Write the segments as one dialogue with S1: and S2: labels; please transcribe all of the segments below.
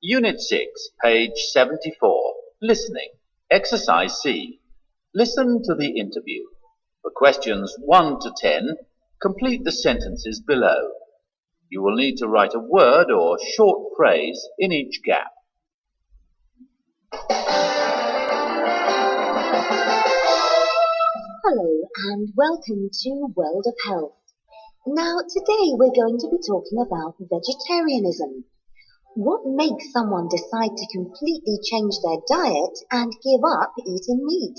S1: Unit 6, page 74. Listening. Exercise C. Listen to the interview. For questions 1 to 10, complete the sentences below. You will need to write a word or short phrase in each gap.
S2: Hello and welcome to World of Health. Now today we're going to be talking about vegetarianism. What makes someone decide to completely change their diet and give up eating meat?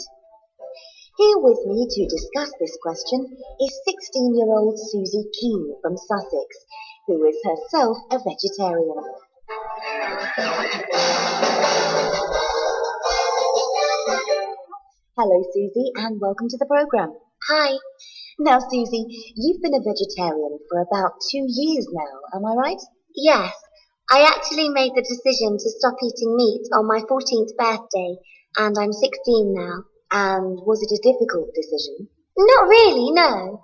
S2: Here with me to discuss this question is 16-year-old Susie Keane from Sussex, who is herself a vegetarian. Hello Susie and welcome to the program.
S3: Hi.
S2: Now Susie, you've been a vegetarian for about 2 years now, am I right?
S3: Yes, I actually made the decision to stop eating meat on my 14th birthday, and I'm 16 now.
S2: And was it a difficult decision?
S3: Not really, no.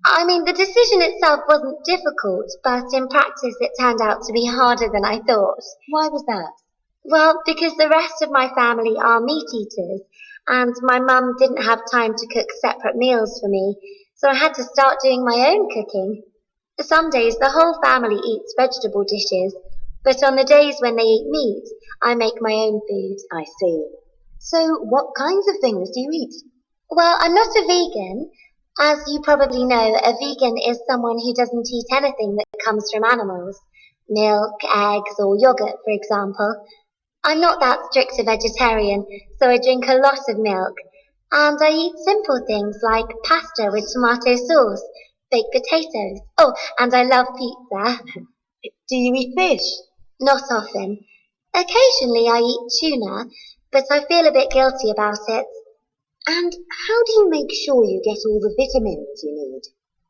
S3: I mean, the decision itself wasn't difficult, but in practice it turned out to be harder than I thought.
S2: Why was that?
S3: Well, because the rest of my family are meat eaters, and my mum didn't have time to cook separate meals for me, so I had to start doing my own cooking. Some days the whole family eats vegetable dishes, but on the days when they eat meat, I make my own food.
S2: I see. So what kinds of things do you eat?
S3: Well, I'm not a vegan. As you probably know, a vegan is someone who doesn't eat anything that comes from animals. Milk, eggs, or yogurt, for example. I'm not that strict a vegetarian, so I drink a lot of milk. And I eat simple things like pasta with tomato sauce, baked potatoes. Oh, and I love pizza.
S2: Do you eat fish?
S3: Not often. Occasionally I eat tuna, but I feel a bit guilty about it.
S2: And how do you make sure you get all the vitamins you need?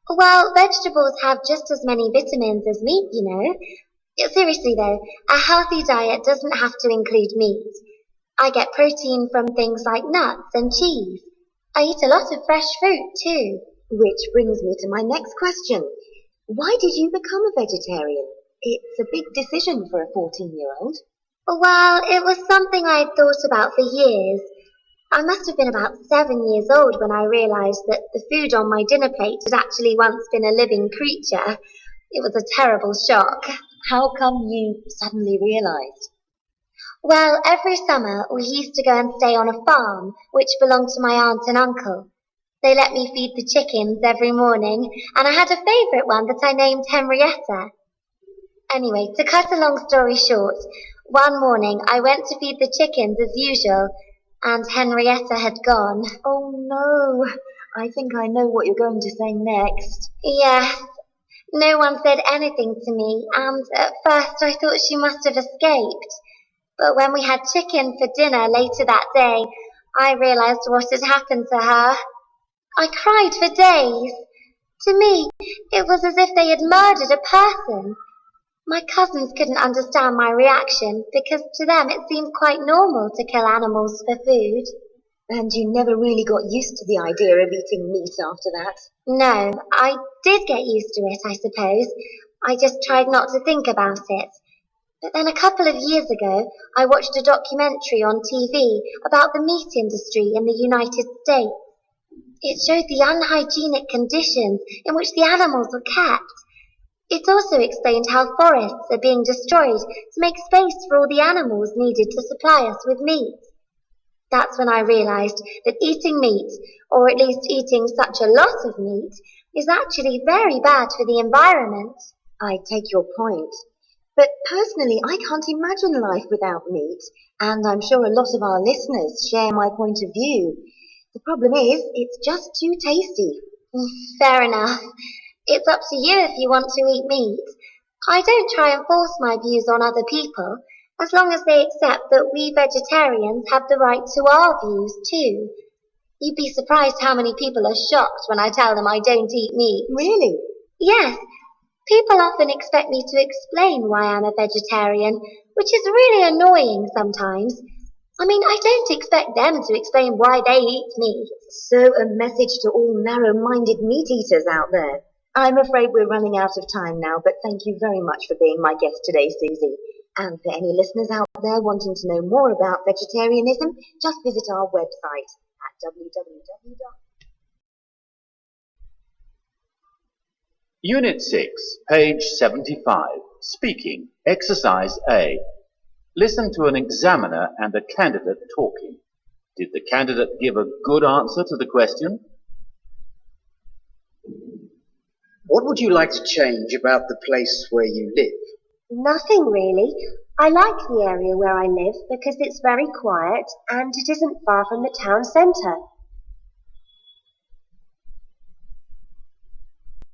S3: Well, vegetables have just as many vitamins as meat, you know. Seriously though, a healthy diet doesn't have to include meat. I get protein from things like nuts and cheese. I eat a lot of fresh fruit too.
S2: Which brings me to my next question. Why did you become a vegetarian? It's a big decision for a 14-year-old.
S3: Well, it was something I had thought about for years. I must have been about 7 years old when I realised that the food on my dinner plate had actually once been a living creature. It was a terrible shock.
S2: How come you suddenly realised?
S3: Well, every summer we used to go and stay on a farm which belonged to my aunt and uncle. They let me feed the chickens every morning, and I had a favourite one that I named Henrietta. Anyway, to cut a long story short, one morning I went to feed the chickens as usual, and Henrietta had gone.
S2: Oh no, I think I know what you're going to say next.
S3: Yes, no one said anything to me, and at first I thought she must have escaped. But when we had chicken for dinner later that day, I realised what had happened to her. I cried for days. To me, it was as if they had murdered a person. My cousins couldn't understand my reaction because to them it seemed quite normal to kill animals for food.
S2: And you never really got used to the idea of eating meat after that?
S3: No, I did get used to it, I suppose. I just tried not to think about it. But then a couple of years ago, I watched a documentary on TV about the meat industry in the United States. It showed the unhygienic conditions in which the animals were kept. It also explained how forests are being destroyed to make space for all the animals needed to supply us with meat. That's when I realised that eating meat, or at least eating such a lot of meat, is actually very bad for the environment.
S2: I take your point. But personally, I can't imagine life without meat, and I'm sure a lot of our listeners share my point of view. The problem is, it's just too tasty.
S3: Fair enough. It's up to you if you want to eat meat. I don't try and force my views on other people, as long as they accept that we vegetarians have the right to our views too. You'd be surprised how many people are shocked when I tell them I don't eat meat.
S2: Really?
S3: Yes. People often expect me to explain why I'm a vegetarian, which is really annoying sometimes. I mean, I don't expect them to explain why they eat meat.
S2: So a message to all narrow-minded meat eaters out there. I'm afraid we're running out of time now, but thank you very much for being my guest today, Susie. And for any listeners out there wanting to know more about vegetarianism, just visit our website at www.
S1: Unit 6, page 75. Speaking. Exercise A. Listen to an examiner and a candidate talking. Did the candidate give a good answer to the question?
S4: What would you like to change about the place where you live?
S3: Nothing really. I like the area where I live because it's very quiet and it isn't far from the town centre.